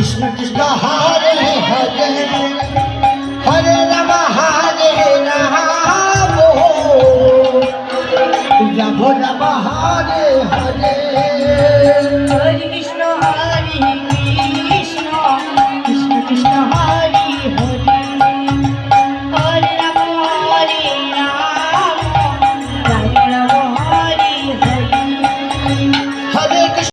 Krishna Krishna Hare Hare Hare Ram Hare Ram Ram Ram Hare Hare Hare Krishna Hare Krishna Krishna Krishna Hare Hare Hare Ram Hare Ram Ram Ram Hare Hare Hare Krishna